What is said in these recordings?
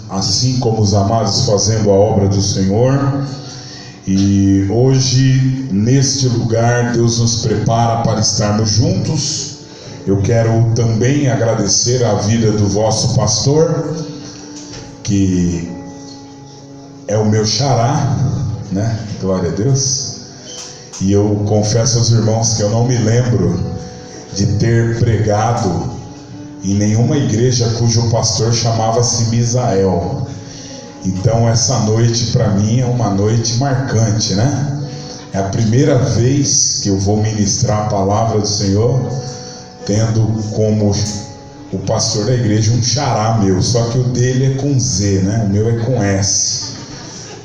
assim como os amados, fazendo a obra do Senhor. E hoje, neste lugar, Deus nos prepara para estarmos juntos. Eu quero também agradecer a vida do vosso pastor, que é o meu xará, né? Glória a Deus. E eu confesso aos irmãos que eu não me lembro de ter pregado em nenhuma igreja cujo pastor chamava-se Misael. Então essa noite para mim é uma noite marcante, né? É a primeira vez que eu vou ministrar a palavra do Senhor tendo como o pastor da igreja um xará meu, só que o dele é com Z, né? O meu é com S.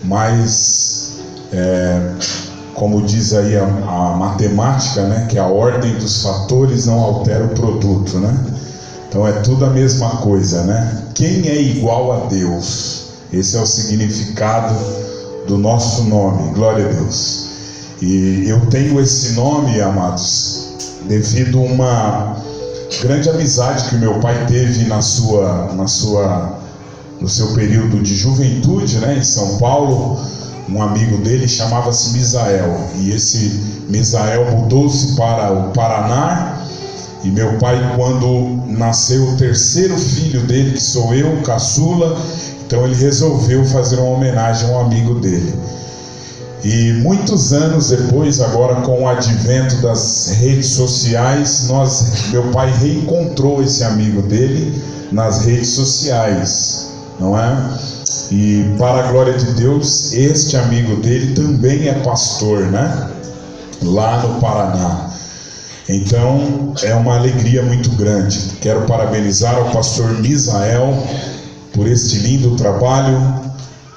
Mas como diz aí a matemática, né, que a ordem dos fatores não altera o produto, né? Então é tudo a mesma coisa, né? Quem é igual a Deus? Esse é o significado do nosso nome, glória a Deus. E eu tenho esse nome, amados, devido a uma grande amizade que meu pai teve no seu período de juventude, né, em São Paulo. Um amigo dele chamava-se Misael, e esse Misael mudou-se para o Paraná, e meu pai, quando nasceu o terceiro filho dele, que sou eu, caçula, então ele resolveu fazer uma homenagem a um amigo dele. E muitos anos depois, agora com o advento das redes sociais, meu pai reencontrou esse amigo dele nas redes sociais, não é? E para a glória de Deus, este amigo dele também é pastor, né? Lá no Paraná. Então é uma alegria muito grande. Quero parabenizar ao pastor Misael por este lindo trabalho.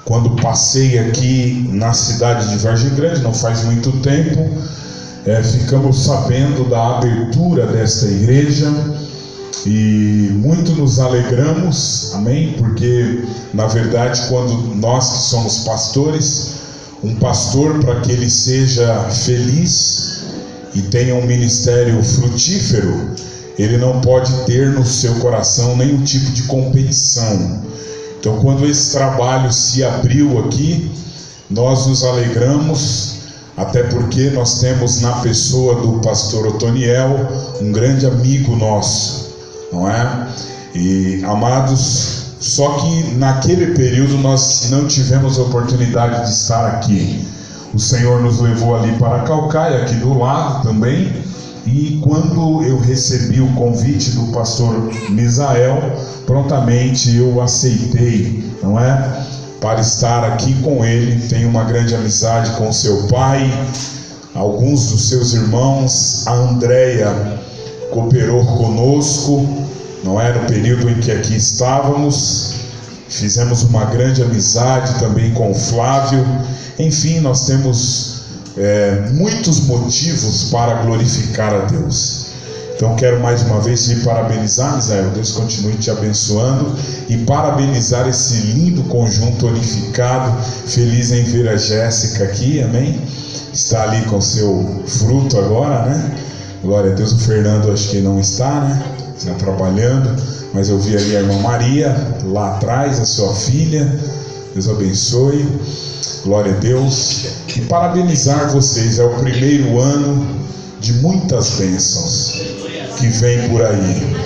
Quando passei aqui na cidade de Vargem Grande, não faz muito tempo, ficamos sabendo da abertura desta igreja. E muito nos alegramos, amém? Porque, na verdade, quando nós que somos pastores, um pastor, para que ele seja feliz e tenha um ministério frutífero, ele não pode ter no seu coração nenhum tipo de competição. Então, quando esse trabalho se abriu aqui, nós nos alegramos, até porque nós temos na pessoa do pastor Otoniel um grande amigo nosso, não é? E amados, só que naquele período nós não tivemos a oportunidade de estar aqui. O Senhor nos levou ali para Caucaia, aqui do lado também, e quando eu recebi o convite do pastor Misael, prontamente eu aceitei, não é? Para estar aqui com ele. Tenho uma grande amizade com seu pai, alguns dos seus irmãos. A Andréia cooperou conosco, não é? No período em que aqui estávamos, fizemos uma grande amizade também com o Flávio. Enfim, nós temos muitos motivos para glorificar a Deus. Então quero mais uma vez te parabenizar, Misael. Deus continue te abençoando, e parabenizar esse lindo conjunto unificado. Feliz em ver a Jéssica aqui, amém? Está ali com seu fruto agora, né? Glória a Deus. O Fernando acho que não está, né? Está trabalhando, mas eu vi ali a irmã Maria lá atrás, a sua filha. Deus abençoe, glória a Deus. E parabenizar vocês, é o primeiro ano de muitas bênçãos que vem por aí,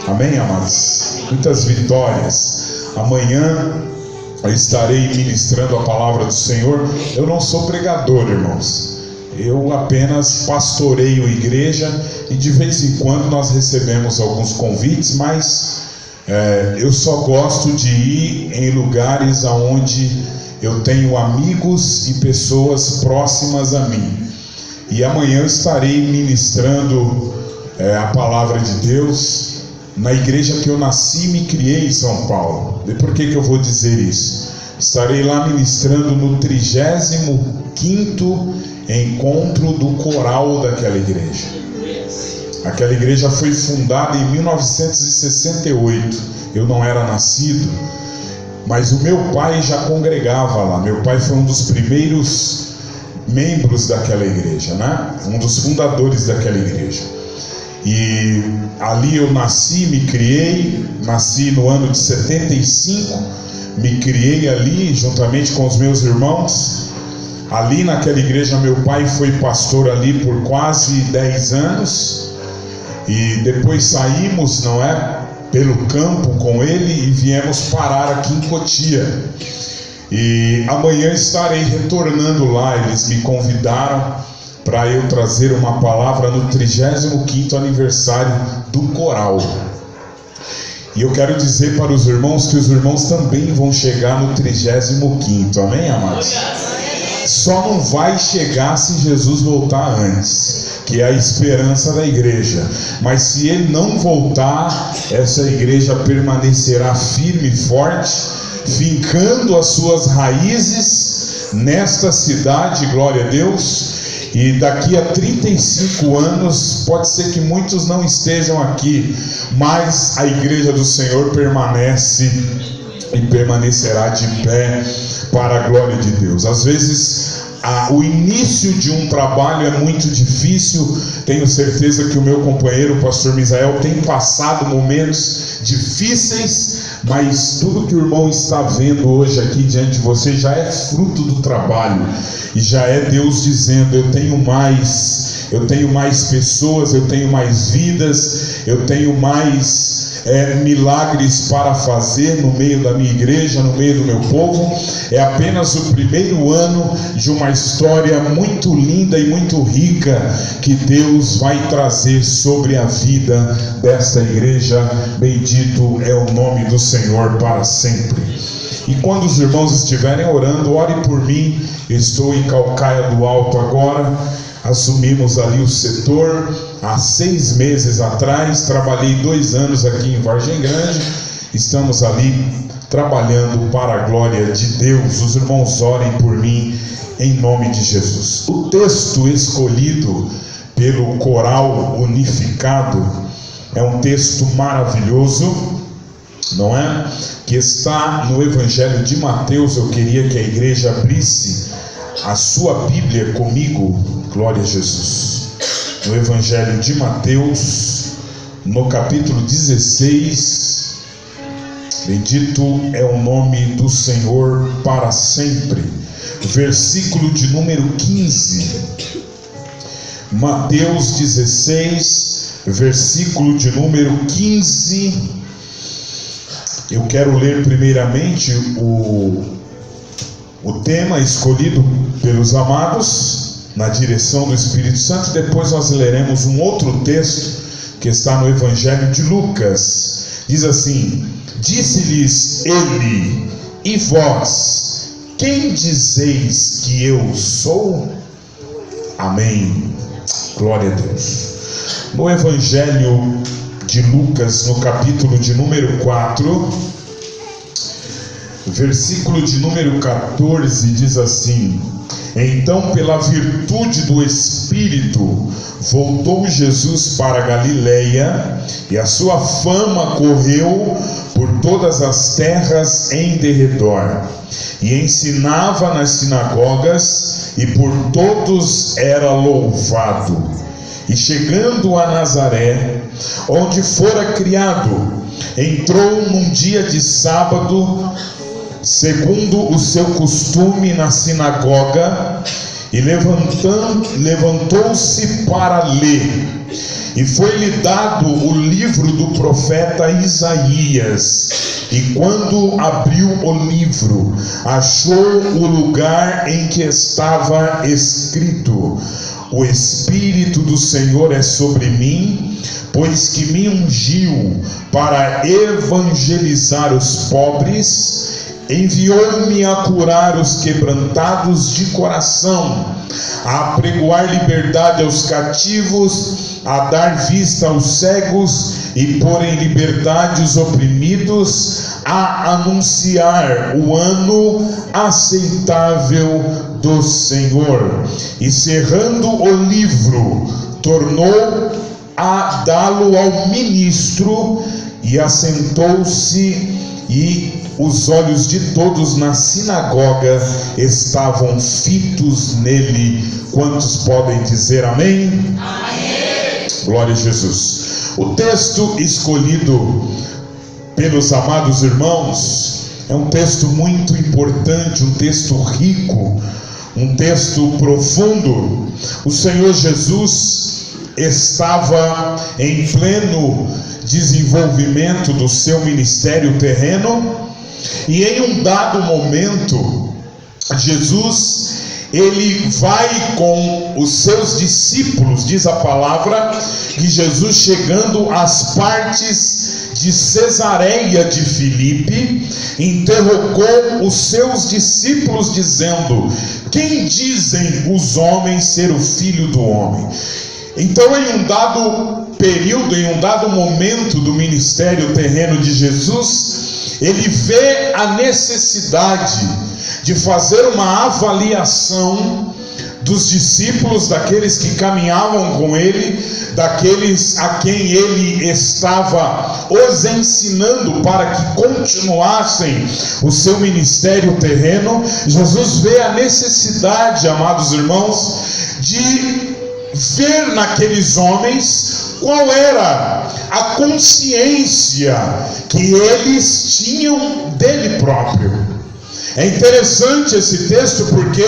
amém, amados? Muitas vitórias. Amanhã eu estarei ministrando a palavra do Senhor. Eu não sou pregador, irmãos, eu apenas pastoreio a igreja, e de vez em quando nós recebemos alguns convites, mas eu só gosto de ir em lugares onde eu tenho amigos e pessoas próximas a mim. E amanhã eu estarei ministrando a palavra de Deus na igreja que eu nasci e me criei em São Paulo. E por que eu vou dizer isso? Estarei lá ministrando no 35º encontro do coral daquela igreja. Aquela igreja foi fundada em 1968. Eu não era nascido, mas o meu pai já congregava lá. Meu pai foi um dos primeiros membros daquela igreja, né? Um dos fundadores daquela igreja. E ali eu nasci, me criei. Nasci no ano de 75. me criei ali juntamente com os meus irmãos. Ali naquela igreja meu pai foi pastor ali por quase 10 anos. E depois saímos, não é, pelo campo com ele e viemos parar aqui em Cotia. E amanhã estarei retornando lá. Eles me convidaram para eu trazer uma palavra no 35º aniversário do coral. E eu quero dizer para os irmãos que os irmãos também vão chegar no 35º, amém, amados? Só não vai chegar se Jesus voltar antes, que é a esperança da igreja. Mas se ele não voltar, essa igreja permanecerá firme e forte, fincando as suas raízes nesta cidade, glória a Deus. E daqui a 35 anos, pode ser que muitos não estejam aqui, mas a igreja do Senhor permanece e permanecerá de pé para a glória de Deus. Às vezes o início de um trabalho é muito difícil. Tenho certeza que o meu companheiro, o pastor Misael, tem passado momentos difíceis, mas tudo que o irmão está vendo hoje aqui diante de você já é fruto do trabalho, e já é Deus dizendo: eu tenho mais pessoas, eu tenho mais vidas, eu tenho mais milagres para fazer no meio da minha igreja, no meio do meu povo. É apenas o primeiro ano de uma história muito linda e muito rica que Deus vai trazer sobre a vida desta igreja. Bendito é o nome do Senhor para sempre. E quando os irmãos estiverem orando, ore por mim. Estou em Calcaia do Alto agora. Assumimos ali o setor há 6 meses atrás. Trabalhei 2 anos aqui em Vargem Grande. Estamos ali trabalhando para a glória de Deus. Os irmãos orem por mim em nome de Jesus. O texto escolhido pelo coral unificado é um texto maravilhoso, não é? Que está no Evangelho de Mateus. Eu queria que a igreja abrisse a sua Bíblia comigo, glória a Jesus, no Evangelho de Mateus, no capítulo 16, bendito é o nome do Senhor para sempre, versículo de número 15, Mateus 16, versículo de número 15, eu quero ler primeiramente o tema escolhido pelos amados, na direção do Espírito Santo. Depois nós leremos um outro texto que está no Evangelho de Lucas. Diz assim: disse-lhes ele: e vós, quem dizeis que eu sou? Amém. Glória a Deus. No Evangelho de Lucas, no capítulo de número 4, versículo de número 14, diz assim: então, pela virtude do Espírito, voltou Jesus para Galileia, e a sua fama correu por todas as terras em derredor, e ensinava nas sinagogas, e por todos era louvado. E chegando a Nazaré, onde fora criado, entrou num dia de sábado, segundo o seu costume, na sinagoga, e levantou-se para ler. E foi-lhe dado o livro do profeta Isaías. E quando abriu o livro, achou o lugar em que estava escrito: o Espírito do Senhor é sobre mim, pois que me ungiu para evangelizar os pobres, enviou-me a curar os quebrantados de coração, a apregoar liberdade aos cativos, a dar vista aos cegos e pôr em liberdade os oprimidos, a anunciar o ano aceitável do Senhor. E cerrando o livro, tornou a dá-lo ao ministro, e assentou-se, e os olhos de todos na sinagoga estavam fitos nele. Quantos podem dizer amém? Amém. Glória a Jesus. O texto escolhido pelos amados irmãos É um texto muito importante, um texto rico, um texto profundo. O Senhor Jesus estava em pleno desenvolvimento do seu ministério terreno, e em um dado momento, Jesus, ele vai com os seus discípulos, diz a palavra, que Jesus, chegando às partes de Cesareia de Filipe, interrogou os seus discípulos dizendo: quem dizem os homens ser o Filho do Homem? Então, em um dado período, em um dado momento do ministério terreno de Jesus, ele vê a necessidade de fazer uma avaliação dos discípulos, daqueles que caminhavam com ele, daqueles a quem ele estava os ensinando para que continuassem o seu ministério terreno. Jesus vê a necessidade, amados irmãos, de ver naqueles homens qual era a consciência que eles tinham dele próprio. É interessante esse texto porque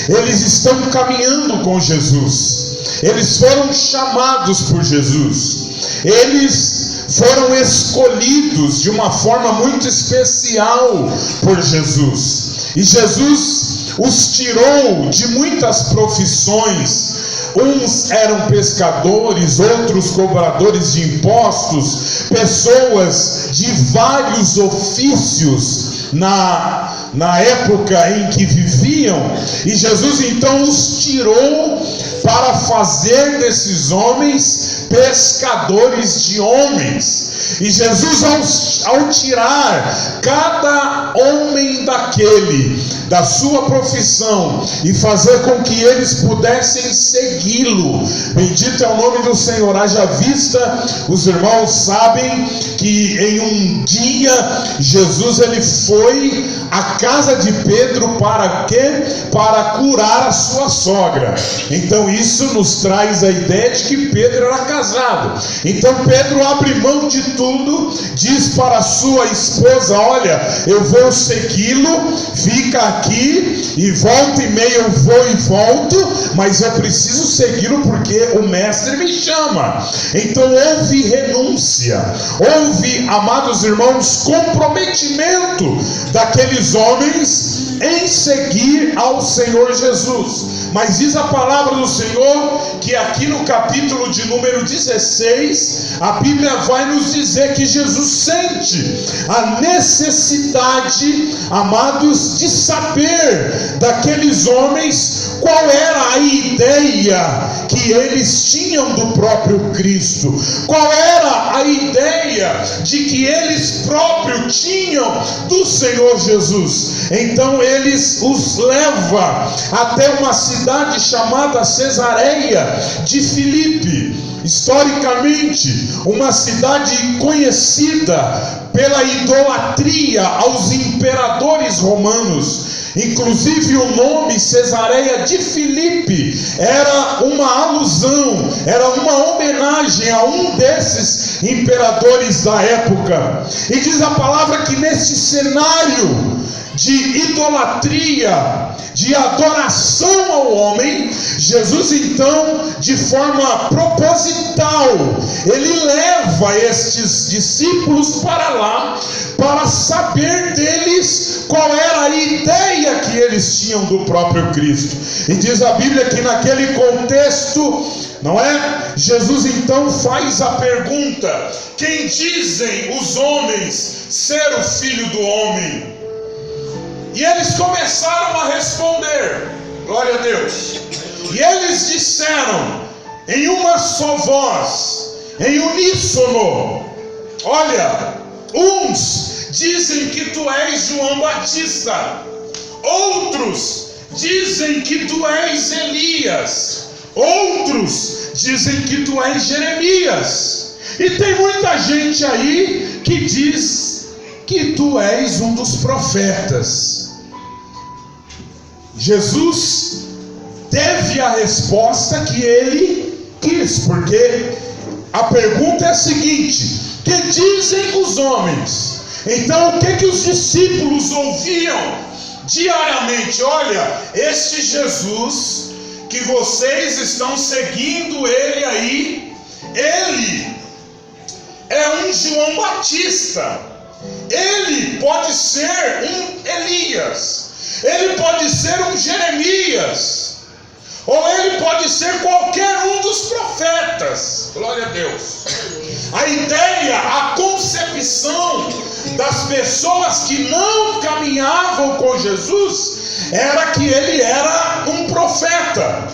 eles estão caminhando com Jesus, eles foram chamados por Jesus, eles foram escolhidos de uma forma muito especial por Jesus, e Jesus os tirou de muitas profissões. Uns eram pescadores, outros cobradores de impostos, pessoas de vários ofícios na época em que viviam, e Jesus então os tirou para fazer desses homens pescadores de homens. E Jesus, ao tirar cada homem da sua profissão e fazer com que eles pudessem segui-lo, bendito é o nome do Senhor. Haja vista, os irmãos sabem que em um dia Jesus ele foi à casa de Pedro para quê? Para curar a sua sogra. Então isso nos traz a ideia de que Pedro era casado. Então Pedro abre mão de tudo, diz para a sua esposa: olha, eu vou segui-lo, fica aqui, e volta e meia eu vou e volto, mas eu preciso segui-lo porque o mestre me chama. Então houve renúncia, houve, amados irmãos, comprometimento daqueles homens em seguir ao Senhor Jesus. Mas diz a palavra do Senhor que aqui no capítulo de número 16, a Bíblia vai nos dizer que Jesus sente a necessidade, amados, de saber daqueles homens qual era a ideia que eles tinham do próprio Cristo, qual era a ideia de que eles próprios tinham do Senhor Jesus. Então eles os leva até uma cidade chamada Cesareia de Filipe, historicamente uma cidade conhecida pela idolatria aos imperadores romanos. Inclusive o nome Cesareia de Filipe era uma alusão, era uma homenagem a um desses imperadores da época. E diz a palavra que nesse cenário de idolatria, de adoração ao homem, Jesus então, de forma proposital, ele leva estes discípulos para lá, para saber deles qual era a ideia que eles tinham do próprio Cristo. E diz a Bíblia que naquele contexto, não é? Jesus então faz a pergunta: quem dizem os homens ser o Filho do Homem? E eles começaram a responder, glória a Deus, e eles disseram em uma só voz, em uníssono: olha, uns dizem que tu és João Batista, outros dizem que tu és Elias, outros dizem que tu és Jeremias, e tem muita gente aí que diz que tu és um dos profetas. Jesus teve a resposta que ele quis, porque a pergunta é a seguinte: que dizem os homens? Então o que os discípulos ouviam diariamente? Olha, este Jesus que vocês estão seguindo ele aí, ele é um João Batista, ele pode ser um Elias, ele pode ser um Jeremias, ou ele pode ser qualquer um dos profetas. Glória a Deus. A ideia, a concepção das pessoas que não caminhavam com Jesus era que ele era um profeta.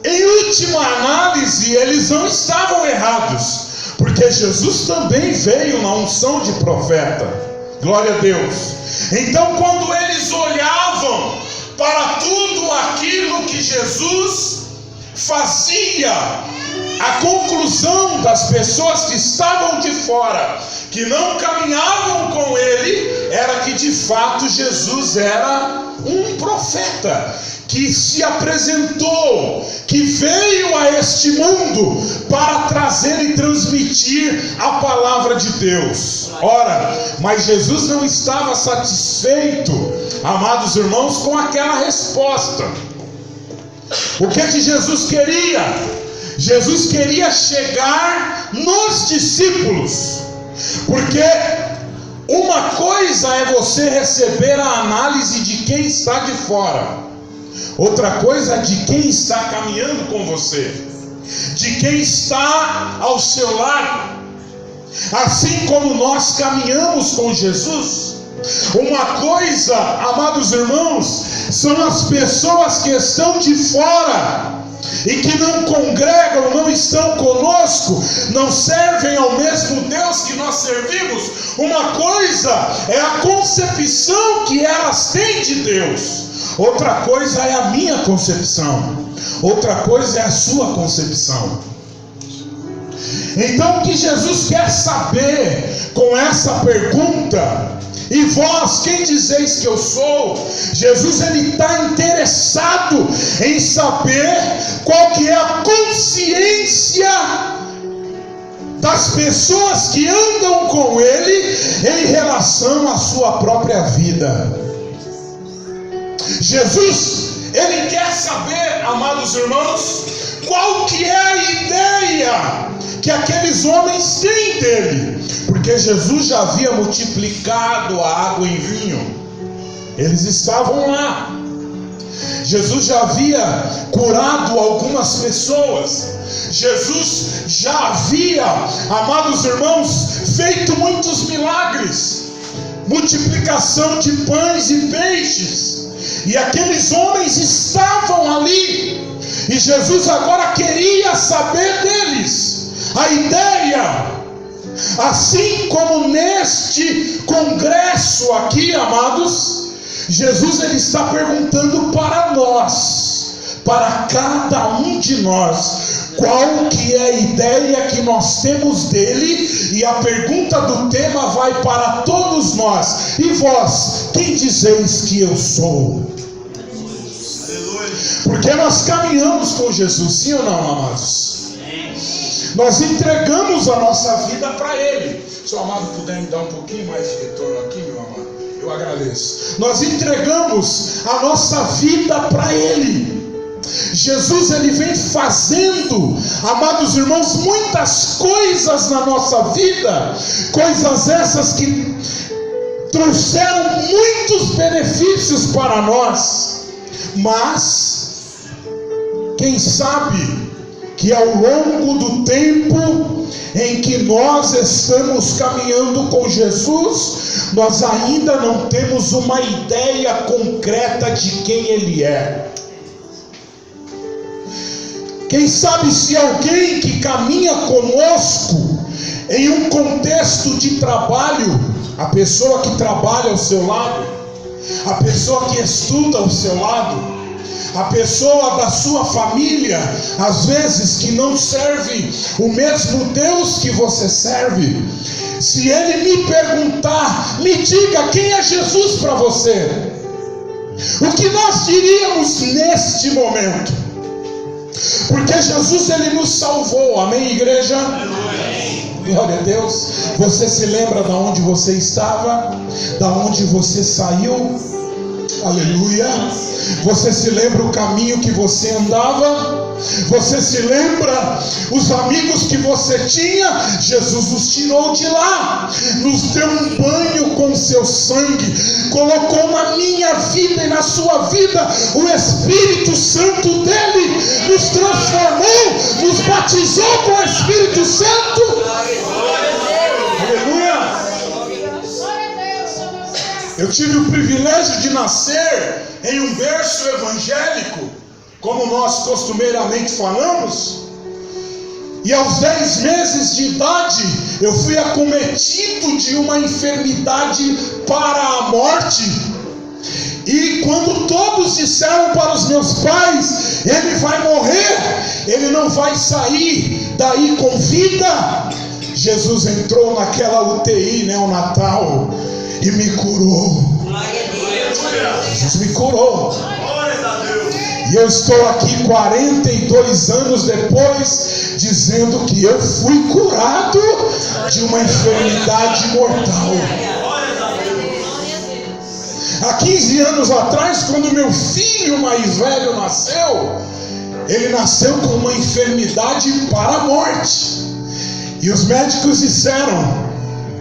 Em última análise, eles não estavam errados, porque Jesus também veio na unção de profeta. Glória a Deus. Então, quando eles olhavam para tudo aquilo que Jesus fazia, a conclusão das pessoas que estavam de fora, que não caminhavam com ele, era que de fato Jesus era um profeta, que se apresentou, que veio a este mundo para trazer e transmitir a palavra de Deus. Ora, mas Jesus não estava satisfeito, amados irmãos, com aquela resposta. O que Jesus queria? Jesus queria chegar nos discípulos, porque uma coisa é você receber a análise de quem está de fora, outra coisa é de quem está caminhando com você, de quem está ao seu lado. Assim como nós caminhamos com Jesus, uma coisa, amados irmãos, são as pessoas que estão de fora e que não congregam, não estão conosco, não servem ao mesmo Deus que nós servimos. Uma coisa é a concepção que elas têm de Deus, outra coisa é a minha concepção, outra coisa é a sua concepção. Então o que Jesus quer saber com essa pergunta: e vós, quem dizeis que eu sou? Jesus, ele está interessado em saber qual que é a consciência das pessoas que andam com ele em relação à sua própria vida. Jesus, ele quer saber, amados irmãos, qual que é a ideia que aqueles homens têm dele, porque Jesus já havia multiplicado a água em vinho, eles estavam lá. Jesus já havia curado algumas pessoas, Jesus já havia, amados irmãos, feito muitos milagres, multiplicação de pães e peixes, e aqueles homens estavam ali, e Jesus agora queria saber deles a ideia. Assim como neste congresso aqui, amados, Jesus ele está perguntando para nós, para cada um de nós, qual que é a ideia que nós temos dele, e a pergunta do tema vai para todos nós: e vós, quem dizeis que eu sou? Porque nós caminhamos com Jesus, sim ou não, amados? Nós entregamos a nossa vida para ele. Se o amado puder me dar um pouquinho mais de retorno aqui, meu amado, eu agradeço. Nós entregamos a nossa vida para ele. Jesus ele vem fazendo, amados irmãos, muitas coisas na nossa vida, coisas essas que trouxeram muitos benefícios para nós, mas quem sabe que ao longo do tempo em que nós estamos caminhando com Jesus, nós ainda não temos uma ideia concreta de quem ele é. Quem sabe se alguém que caminha conosco em um contexto de trabalho, a pessoa que trabalha ao seu lado, a pessoa que estuda ao seu lado, a pessoa da sua família, às vezes que não serve o mesmo Deus que você serve, se ele me perguntar, me diga quem é Jesus para você, o que nós diríamos neste momento? Porque Jesus ele nos salvou, amém, igreja? Amém. Glória a Deus. Você se lembra de onde você estava? Da onde você saiu? Aleluia. Você se lembra o caminho que você andava? Você se lembra os amigos que você tinha? Jesus os tirou de lá, nos deu um banho com seu sangue, colocou na minha vida e na sua vida o Espírito Santo dele, nos transformou, nos batizou com o Espírito Santo. Aleluia. Eu tive o privilégio de nascer em um berço evangélico, como nós costumeiramente falamos, e aos 10 meses de idade eu fui acometido de uma enfermidade para a morte. E quando todos disseram para os meus pais: ele vai morrer, ele não vai sair daí com vida, Jesus entrou naquela UTI neonatal e me curou. Jesus me curou. E eu estou aqui 42 anos depois, dizendo que eu fui curado de uma enfermidade mortal. Há 15 anos atrás, quando meu filho mais velho nasceu, ele nasceu com uma enfermidade para a morte. E os médicos disseram: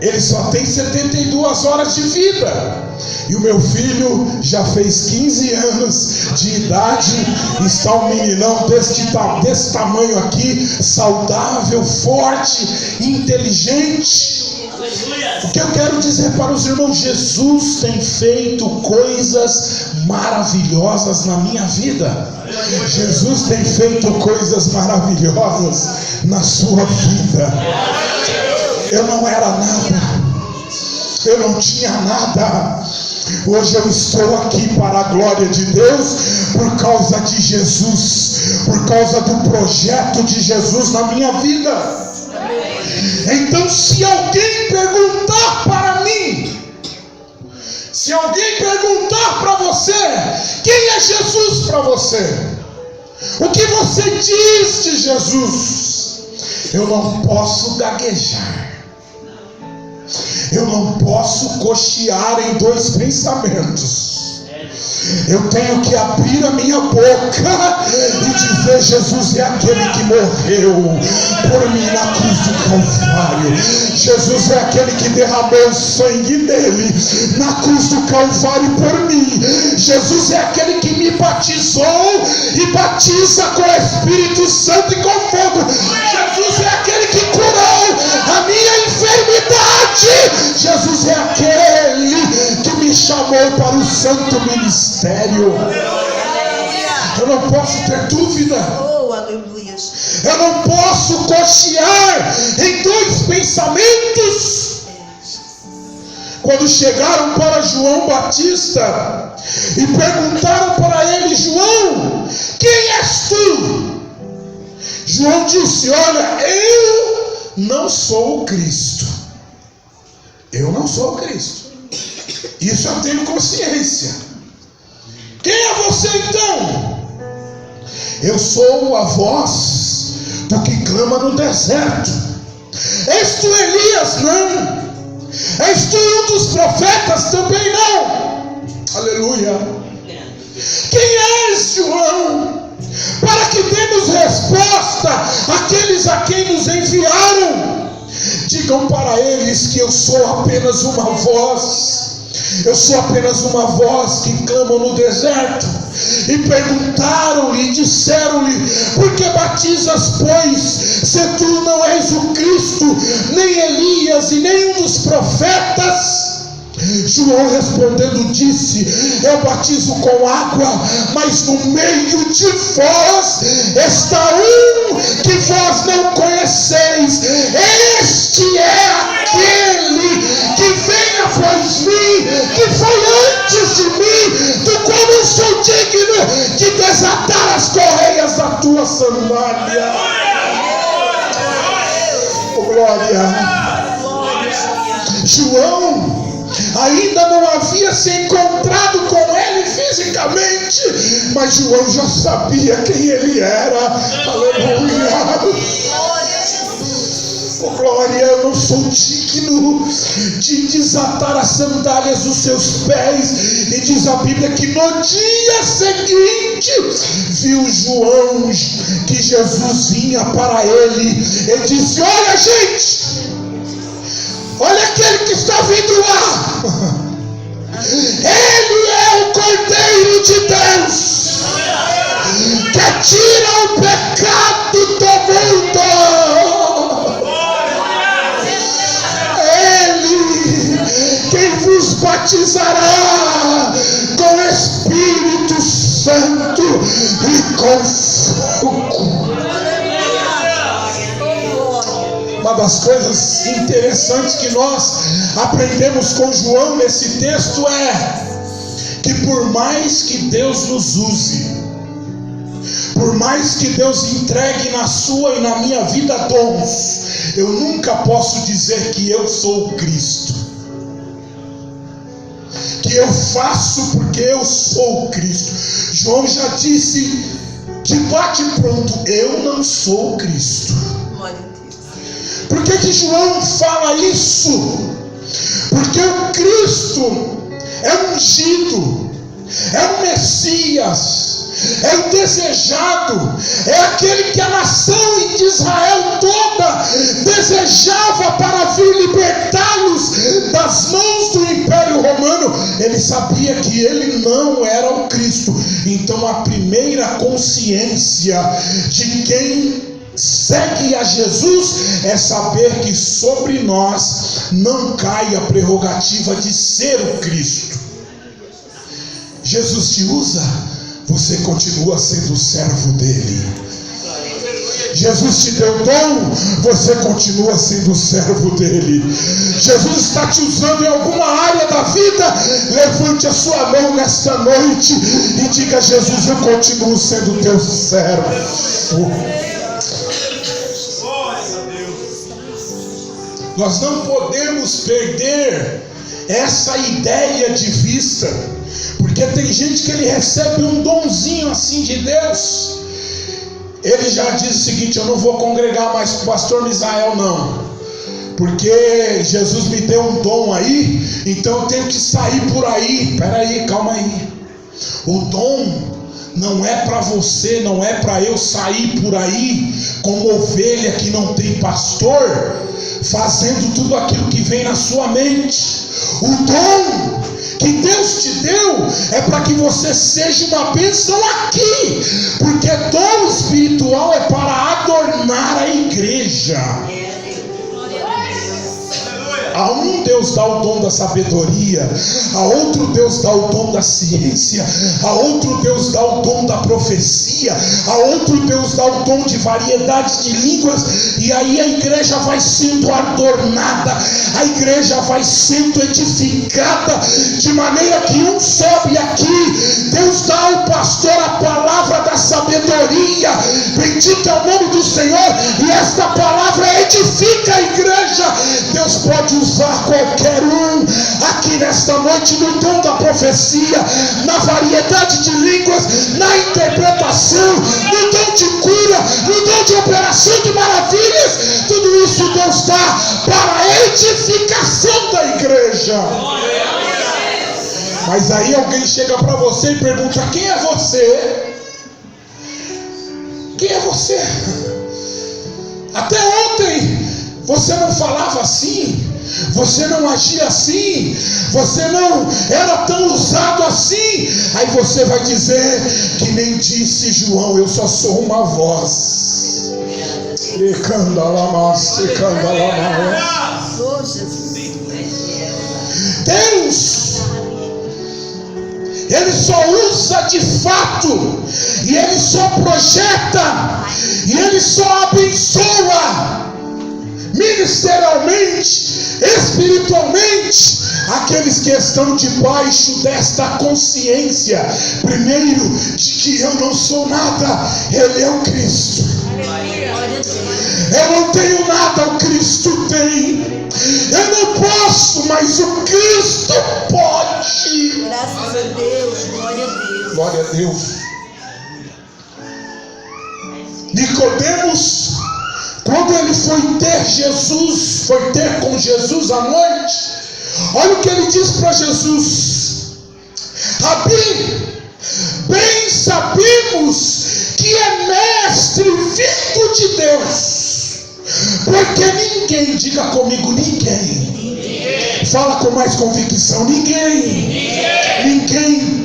ele só tem 72 horas de vida. E o meu filho já fez 15 anos de idade, está um meninão desse tamanho aqui, saudável, forte, inteligente. O que eu quero dizer para os irmãos: Jesus tem feito coisas maravilhosas na minha vida. Jesus tem feito coisas maravilhosas na sua vida. Eu não era nada, eu não tinha nada. Hoje eu estou aqui para a glória de Deus, por causa de Jesus, por causa do projeto de Jesus na minha vida. Então, se alguém perguntar para mim, se alguém perguntar para você: quem é Jesus para você? O que você diz de Jesus? Eu não posso gaguejar. Eu não posso cochear em dois pensamentos. Eu tenho que abrir a minha boca e dizer: Jesus é aquele que morreu por mim na cruz do Calvário. Jesus é aquele que derramou o sangue dele na cruz do Calvário por mim. Jesus é aquele que me batizou e batiza com o Espírito Santo e com fogo. Jesus é aquele que curou a minha enfermidade. Jesus é aquele que me chamou para o santo ministério. Eu não posso ter dúvida. Eu não posso cochear em dois pensamentos. Quando chegaram para João Batista e perguntaram para ele: João, quem és tu? João disse: olha, eu não sou o Cristo. Eu não sou o Cristo. Isso eu tenho consciência. Quem é você então? Eu sou a voz do que clama no deserto. És tu Elias? Não. És tu um dos profetas? Também não. Aleluia. Quem és, João? Para que demos resposta àqueles a quem nos enviaram. Digam para eles que eu sou apenas uma voz. Eu sou apenas uma voz que clama no deserto. E perguntaram-lhe, disseram-lhe: por que batizas, pois, se tu não és o Cristo, nem Elias e nem um dos profetas? João respondendo disse: eu batizo com água, mas no meio de vós está um que vós não conheceis. Este é aquele que vem após mim, que foi antes de mim, do qual não sou digno de desatar as correias da tua sandália. Oh, glória. João ainda não havia se encontrado com ele fisicamente, mas João já sabia quem ele era. Aleluia. Oh glória, eu não sou digno de desatar as sandálias dos seus pés. E diz a Bíblia que no dia seguinte viu João que Jesus vinha para ele. Ele disse: olha gente, olha aquele que está vindo lá. Ele é o Cordeiro de Deus que tira o pecado do mundo. Ele quem vos batizará com Espírito Santo e com fogo. Uma das coisas interessantes que nós aprendemos com João nesse texto é que por mais que Deus nos use, por mais que Deus entregue na sua e na minha vida dons, eu nunca posso dizer que eu sou o Cristo, que eu faço porque eu sou o Cristo. João já disse de bate pronto: eu não sou o Cristo. Por que João fala isso? Porque o Cristo é ungido, é o Messias, é o desejado, é aquele que a nação de Israel toda desejava para vir libertá-los das mãos do Império Romano. Ele sabia que ele não era o Cristo. Então a primeira consciência de quem segue a Jesus é saber que sobre nós não cai a prerrogativa de ser o Cristo. Jesus te usa, você continua sendo servo dele. Jesus te deu dom, você continua sendo servo dele. Jesus está te usando em alguma área da vida, levante a sua mão nesta noite e diga: Jesus, eu continuo sendo teu servo. Nós não podemos perder essa ideia de vista, porque tem gente que ele recebe um donzinho assim de Deus, ele já diz o seguinte: eu não vou congregar mais com o pastor Misael não, porque Jesus me deu um dom aí, então eu tenho que sair por aí. Peraí, calma aí, o dom não é para você, não é para eu sair por aí como ovelha que não tem pastor, fazendo tudo aquilo que vem na sua mente. O dom que Deus te deu é para que você seja uma bênção aqui, porque dom espiritual é para adornar a igreja. A um Deus dá o dom da sabedoria, a outro Deus dá o dom da ciência, a outro Deus dá o dom da profecia, a outro Deus dá o dom de variedades de línguas, e aí a igreja vai sendo adornada, a igreja vai sendo edificada, de maneira que um sobe aqui, Deus dá ao pastor a palavra da sabedoria, bendito é o nome do Senhor, e esta palavra edifica a igreja. Deus pode usar qualquer um aqui nesta noite no dom da profecia, na variedade de línguas, na interpretação, no dom de cura, no dom de operação de maravilhas. Tudo isso Deus dá para a edificação da igreja. Mas aí alguém chega para você e pergunta: quem é você? Quem é você? Até ontem você não falava assim, você não agia assim, você não era tão usado assim. Aí você vai dizer que nem disse João: eu só sou uma voz. Deus, Ele só usa de fato, e Ele só projeta, e Ele só abençoa ministerialmente, espiritualmente, aqueles que estão debaixo desta consciência, primeiro, de que eu não sou nada, Ele é o Cristo. Eu não tenho nada, o Cristo tem. Eu não posso, mas o Cristo pode. Graças a Deus, glória a Deus. Glória a Deus. Nicodemos, quando ele foi ter com Jesus à noite, olha o que ele diz para Jesus: Rabi, bem sabemos que é mestre vindo de Deus, porque ninguém, diga comigo, ninguém, fala com mais convicção, ninguém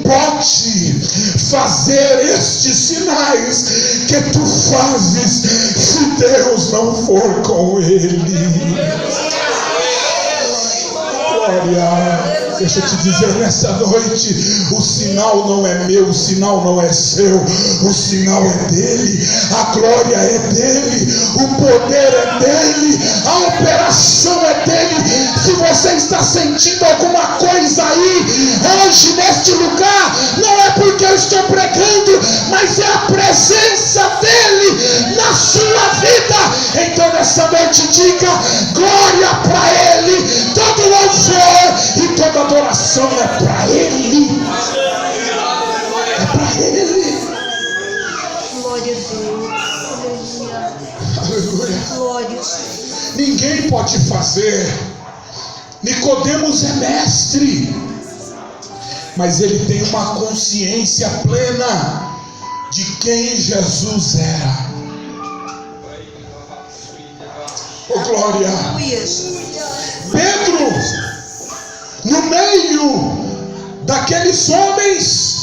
pode fazer estes sinais que tu fazes se Deus não for com ele. Glória. Deixa eu te dizer nessa noite, o sinal não é meu, o sinal não é seu, o sinal é dele, a glória é dele, o poder é dele, a operação é dele. Se você está sentindo alguma coisa aí hoje neste lugar, não é porque eu estou pregando, mas é a presença dele na sua vida. Então nessa noite diga glória para ele, todo louvor e toda adoração é para ele. É para ele. Glória a Deus. Aleluia. Glória. Ninguém pode fazer. Nicodemos é mestre, mas ele tem uma consciência plena de quem Jesus era. Oh glória. Pedro, no meio daqueles homens,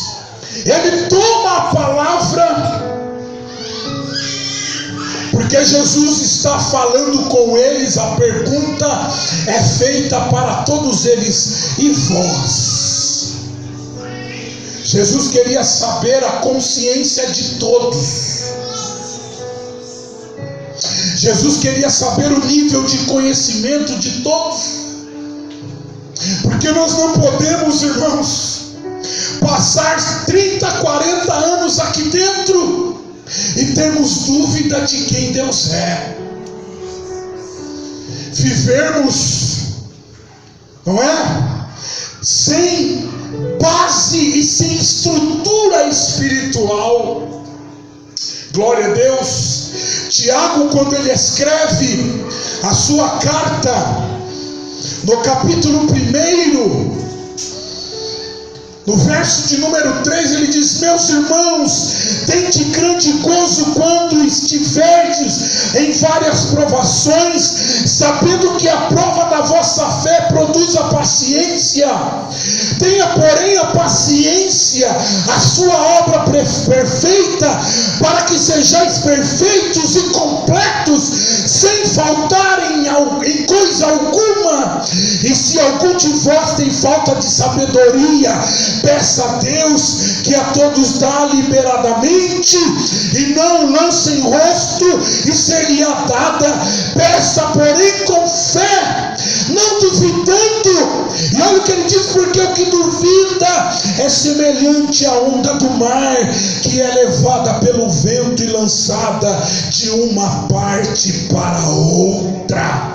ele toma a palavra, porque Jesus está falando com eles. A pergunta é feita para todos eles: e vós? Jesus queria saber a consciência de todos. Jesus queria saber o nível de conhecimento de todos. Porque nós não podemos, irmãos, passar 30, 40 anos aqui dentro e termos dúvida de quem Deus é. Vivermos, não é? Sem base e sem estrutura espiritual. Glória a Deus. Tiago, quando ele escreve a sua carta, no capítulo 1, no verso de número 3, ele diz: meus irmãos, tende grande gozo quando estiverdes em várias provações, sabendo que a prova da vossa fé produz a paciência. Tenha, porém, a paciência a sua obra perfeita, para que sejais perfeitos e completos, sem faltarem em coisa alguma. E se algum de vós tem falta de sabedoria, peça a Deus, que a todos dá liberadamente, e não lance em rosto, e seria dada. Peça, porém, com fé, não duvidando. E olha o que ele diz: porque o que duvida é semelhante à onda do mar, que é levada pelo vento e lançada de uma parte para outra.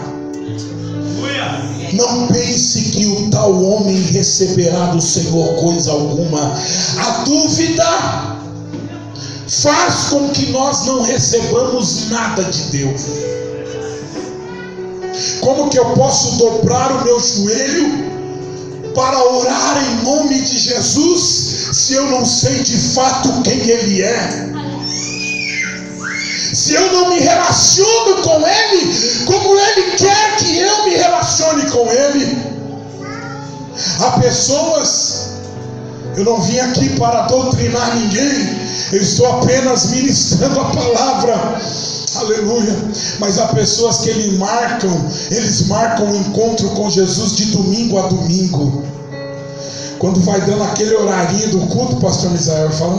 Não pense que o tal homem receberá do Senhor coisa alguma. A dúvida faz com que nós não recebamos nada de Deus. Como que eu posso dobrar o meu joelho para orar em nome de Jesus, se eu não sei de fato quem Ele é? Se eu não me relaciono com Ele como Ele quer que eu me relacione com Ele? Há pessoas, eu não vim aqui para doutrinar ninguém, eu estou apenas ministrando a palavra, aleluia. Mas há pessoas que eles marcam o encontro com Jesus de domingo a domingo. Quando vai dando aquele horarinho do culto, pastor Misael fala: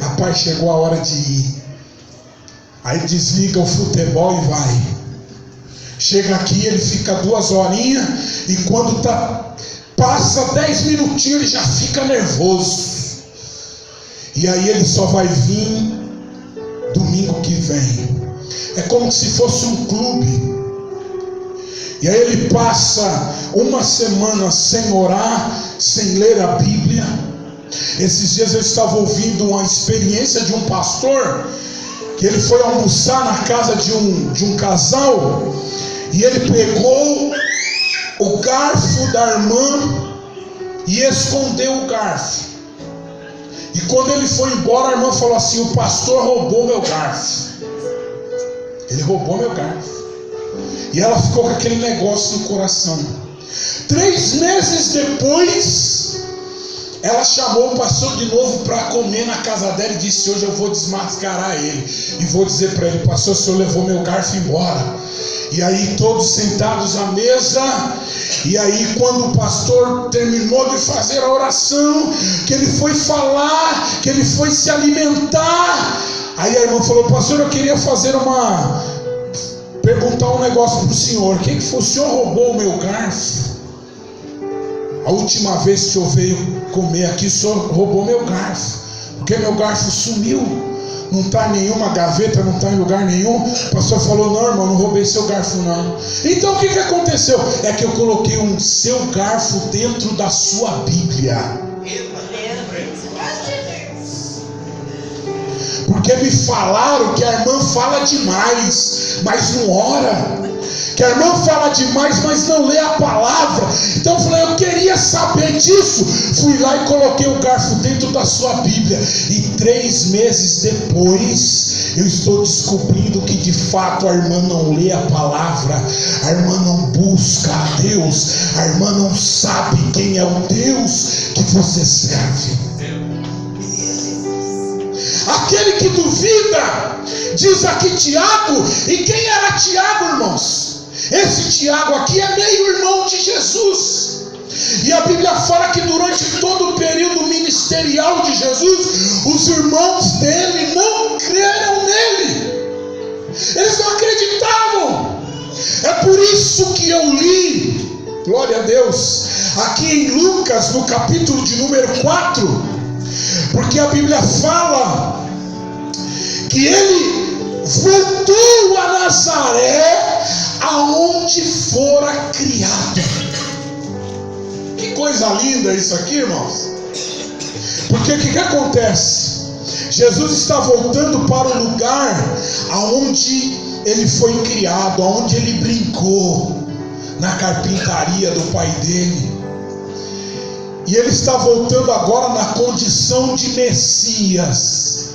rapaz, chegou a hora de ir. Aí desliga o futebol e vai. Chega aqui, ele fica 2 horinhas, e quando passa 10 minutinhos, ele já fica nervoso. E aí ele só vai vir domingo que vem. É como se fosse um clube. E aí ele passa uma semana sem orar, sem ler a Bíblia. Esses dias eu estava ouvindo uma experiência de um pastor que ele foi almoçar na casa de um casal, e ele pegou o garfo da irmã e escondeu o garfo. E quando ele foi embora, a irmã falou assim: o pastor roubou meu garfo. Ele roubou meu garfo. E ela ficou com aquele negócio no coração. 3 meses depois, ela chamou o pastor de novo para comer na casa dela e disse: hoje eu vou desmascarar ele e vou dizer para ele: pastor, o senhor levou meu garfo embora. E aí todos sentados à mesa, e aí quando o pastor terminou de fazer a oração, que ele foi falar, que ele foi se alimentar, aí a irmã falou: pastor, eu queria perguntar um negócio para o senhor. O que foi? O senhor roubou o meu garfo? A última vez que o senhor veio comer aqui, o senhor roubou meu garfo, porque meu garfo sumiu. Não está em nenhuma gaveta, não está em lugar nenhum. O pastor falou: não, irmão, não roubei seu garfo não. Então o que aconteceu? É que eu coloquei um seu garfo dentro da sua Bíblia. Porque me falaram que a irmã fala demais, mas não ora. Que a irmã fala demais, mas não lê a palavra. Então eu falei: eu queria saber disso. Fui lá e coloquei o garfo dentro da sua Bíblia. E 3 meses depois, eu estou descobrindo que de fato a irmã não lê a palavra, a irmã não busca a Deus, a irmã não sabe quem é o Deus que você serve. Aquele que duvida, diz aqui Tiago. E quem era Tiago, irmãos? Esse Tiago aqui é meio irmão de Jesus. E a Bíblia fala que durante todo o período ministerial de Jesus, os irmãos dele não creram nele. Eles não acreditavam. É por isso que eu li, glória a Deus, aqui em Lucas, no capítulo de número 4, porque a Bíblia fala que ele voltou a Nazaré, aonde fora criado. Que coisa linda isso aqui, irmãos. Porque o que acontece? Jesus está voltando para o lugar aonde ele foi criado, aonde ele brincou, na carpintaria do pai dele. E ele está voltando agora na condição de Messias,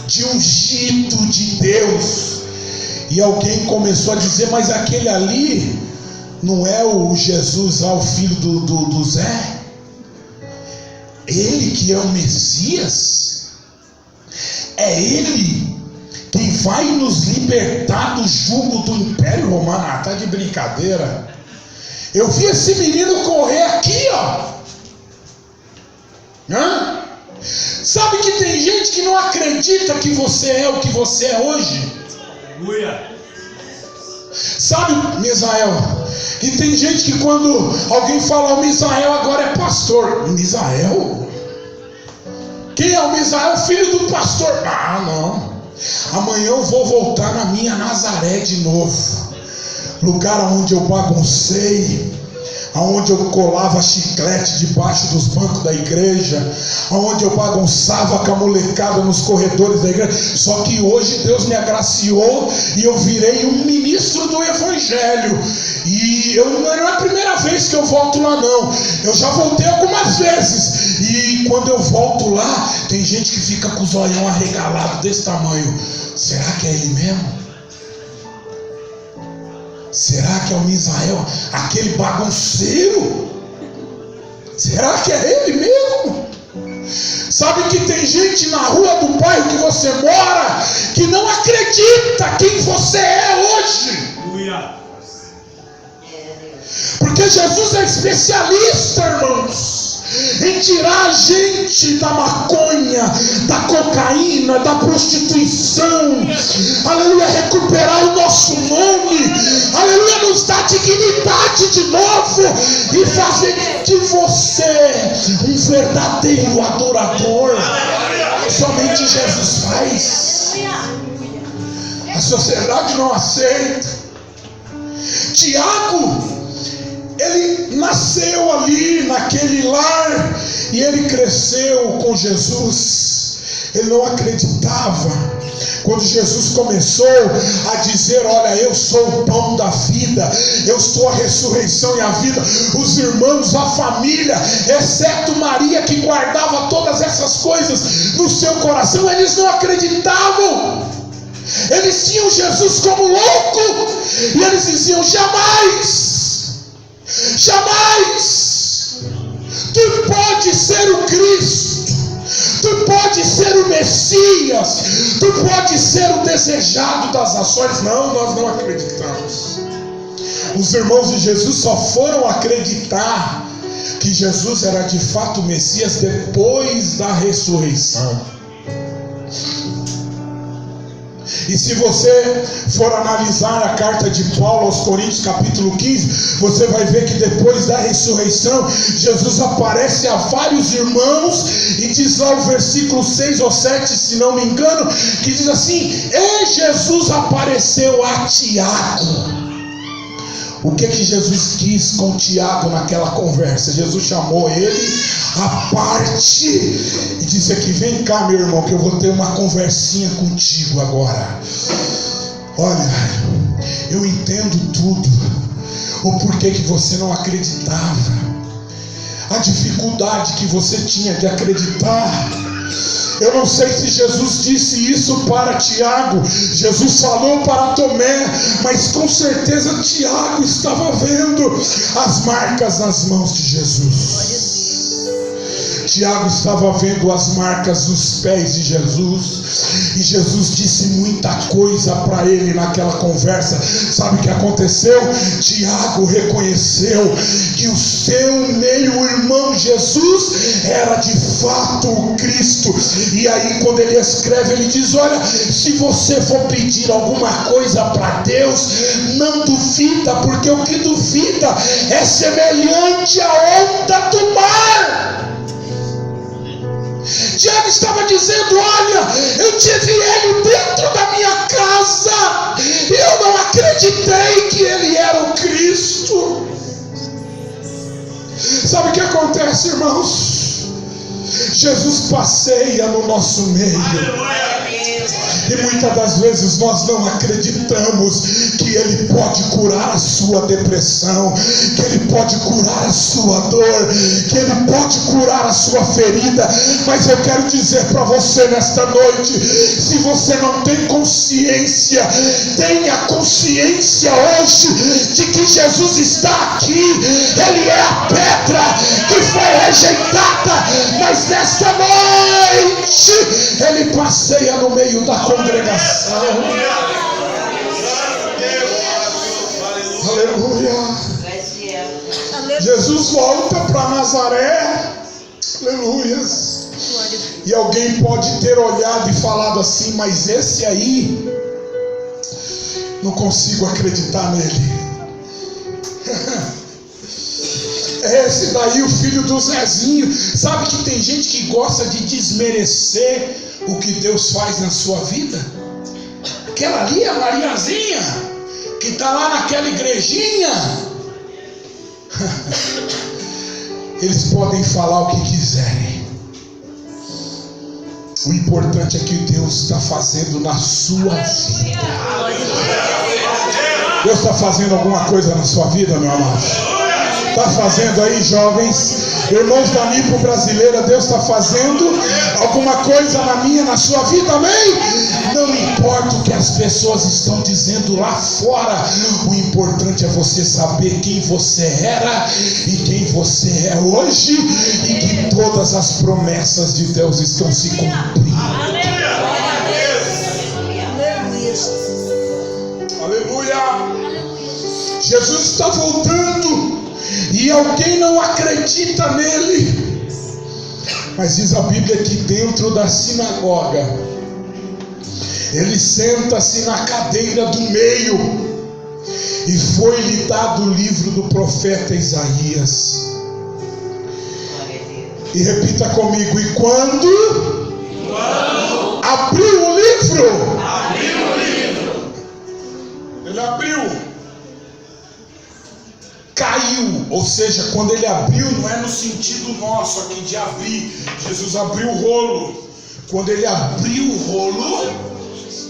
de ungido de Deus. E alguém começou a dizer: mas aquele ali não é o Jesus lá, o filho do Zé? Ele que é o Messias? É ele quem vai nos libertar do jugo do Império Romano? Ah, tá de brincadeira. Eu vi esse menino correr aqui, ó. Sabe que tem gente que não acredita que você é o que você é hoje? Sabe, Misael? E tem gente que quando alguém fala: o Misael agora é pastor. Misael? Quem é o Misael? Filho do pastor. Ah, não. Amanhã eu vou voltar na minha Nazaré de novo, lugar onde eu baguncei, aonde eu colava chiclete debaixo dos bancos da igreja, aonde eu bagunçava com a molecada nos corredores da igreja. Só que hoje Deus me agraciou e eu virei um ministro do Evangelho. E não é a primeira vez que eu volto lá não. Eu já voltei algumas vezes. E quando eu volto lá, tem gente que fica com os olhão arregalados desse tamanho. Será que é ele mesmo? Será que é o Misael, aquele bagunceiro? Será que é ele mesmo? Sabe que tem gente na rua do bairro que você mora que não acredita quem você é hoje. Porque Jesus é especialista, irmãos, em tirar a gente da maconha, da cocaína, da prostituição, aleluia, recuperar o nosso nome, aleluia, nos dar dignidade de novo e fazer de você um verdadeiro adorador. Somente Jesus faz. A sociedade não aceita. Tiago, ele nasceu ali naquele lar e ele cresceu com Jesus. Ele não acreditava. Quando Jesus começou a dizer: olha, eu sou o pão da vida, eu sou a ressurreição e a vida, os irmãos, a família, exceto Maria, que guardava todas essas coisas no seu coração, eles não acreditavam. Eles tinham Jesus como louco, e eles diziam: jamais, jamais, tu pode ser o Cristo, tu pode ser o Messias, tu pode ser o desejado das nações. Não, nós não acreditamos. Os irmãos de Jesus só foram acreditar que Jesus era de fato o Messias depois da ressurreição. E se você for analisar a carta de Paulo aos Coríntios capítulo 15, você vai ver que depois da ressurreição, Jesus aparece a vários irmãos, e diz lá o versículo 6 ou 7, se não me engano, que diz assim: e Jesus apareceu a Tiago. O que Jesus quis com Tiago naquela conversa? Jesus chamou ele à parte e disse aqui: vem cá, meu irmão, que eu vou ter uma conversinha contigo agora. Olha, eu entendo tudo, o porquê que você não acreditava, a dificuldade que você tinha de acreditar. Eu não sei se Jesus disse isso para Tiago, Jesus falou para Tomé, mas com certeza Tiago estava vendo as marcas nas mãos de Jesus. Tiago estava vendo as marcas nos pés de Jesus, e Jesus disse muita coisa para ele naquela conversa. Sabe o que aconteceu? Tiago reconheceu que o seu meio-irmão Jesus era de fato o Cristo. E aí, quando ele escreve, ele diz: olha, se você for pedir alguma coisa para Deus, não duvida, porque o que duvida é semelhante à onda do mar. Tiago estava dizendo: olha, eu tive ele dentro da minha casa, e eu não acreditei que ele era o Cristo. Sabe o que acontece, irmãos? Jesus passeia no nosso meio, e muitas das vezes nós não acreditamos que Ele pode curar a sua depressão, que Ele pode curar a sua dor, que Ele pode curar a sua ferida. Mas eu quero dizer para você nesta noite: se você não tem consciência, tenha consciência hoje de que Jesus está aqui. Ele é a pedra que foi rejeitada, mas nesta noite Ele passeia no meio da congregação. Aleluia. Jesus volta para Nazaré. Aleluia. E alguém pode ter olhado e falado assim: mas esse aí, não consigo acreditar nele. Esse daí, o filho do Zezinho. Sabe que tem gente que gosta de desmerecer o que Deus faz na sua vida? Aquela ali, a Mariazinha, que está lá naquela igrejinha. Eles podem falar o que quiserem. O importante é que Deus está fazendo na sua vida. Deus está fazendo alguma coisa na sua vida, meu amado? Está fazendo aí, jovens, irmãos da Nipo brasileira? Deus está fazendo alguma coisa na minha, na sua vida, amém? Não importa o que as pessoas estão dizendo lá fora, o importante é você saber quem você era e quem você é hoje, e que todas as promessas de Deus estão se cumprindo. Aleluia! Jesus está voltando, e alguém não acredita nele. Mas diz a Bíblia que dentro da sinagoga, ele senta-se na cadeira do meio, e foi-lhe dado o livro do profeta Isaías. E repita comigo: e quando abriu o livro, ele abriu, caiu. Ou seja, quando ele abriu, não é no sentido nosso aqui de abrir. Jesus abriu o rolo. Quando ele abriu o rolo,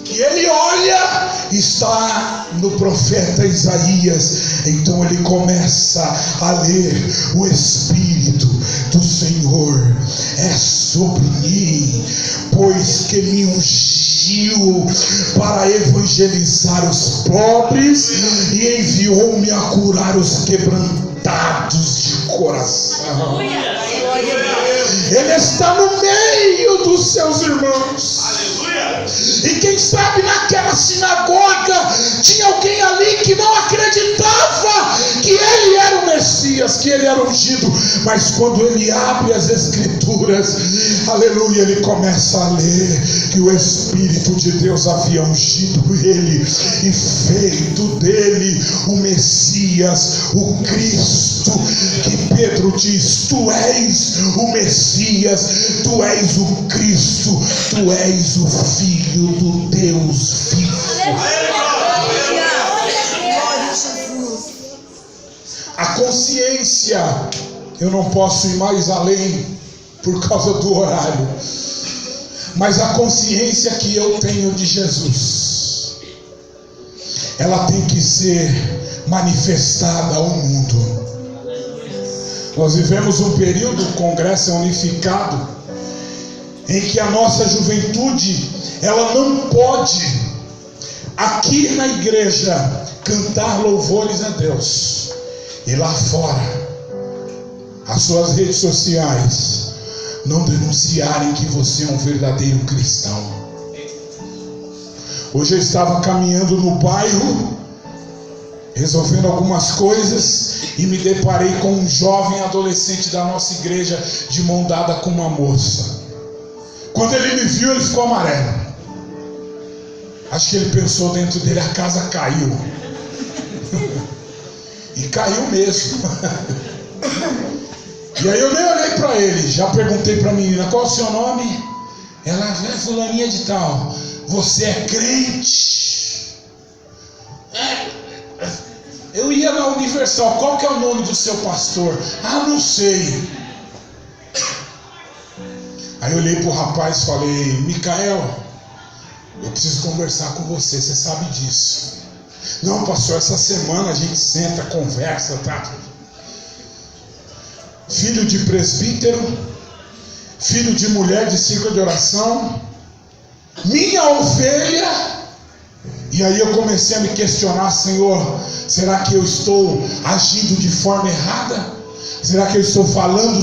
que ele olha está no profeta Isaías. Então ele começa a ler: o Espírito do Senhor é sobre mim, pois que me ungiu para evangelizar os pobres e enviou-me a curar os quebrantados de coração. Ele está no meio dos seus irmãos. E quem sabe naquela sinagoga tinha alguém ali que não acreditava que ele era o Messias, que ele era ungido. Mas quando ele abre as Escrituras, aleluia, ele começa a ler que o Espírito de Deus havia ungido ele e feito dele o Messias, o Cristo, que Pedro diz: tu és o Messias, tu és o Cristo, tu és o Filho do Deus vivo. A consciência, eu não posso ir mais além por causa do horário, mas a consciência que eu tenho de Jesus, ela tem que ser manifestada ao mundo. Nós vivemos um período, o Congresso é unificado, em que a nossa juventude, ela não pode, aqui na igreja, cantar louvores a Deus, e lá fora, as suas redes sociais, não denunciarem que você é um verdadeiro cristão. Hoje eu estava caminhando no bairro, resolvendo algumas coisas, e me deparei com um jovem adolescente da nossa igreja, de mão dada com uma moça. Quando ele me viu, ele ficou amarelo. Acho que ele pensou dentro dele: a casa caiu. E caiu mesmo. E aí eu nem olhei para ele. Já perguntei para a menina: qual é o seu nome? Ela é fulaninha de tal. Você é crente? Eu ia na Universal. Qual que é o nome do seu pastor? Ah, não sei. Aí eu olhei para o rapaz e falei: Micael, eu preciso conversar com você, você sabe disso. Não, pastor, essa semana a gente senta, conversa, tá? Filho de presbítero, filho de mulher de círculo de oração, minha ovelha. E aí eu comecei a me questionar: Senhor, será que eu estou agindo de forma errada? Será que eu estou falando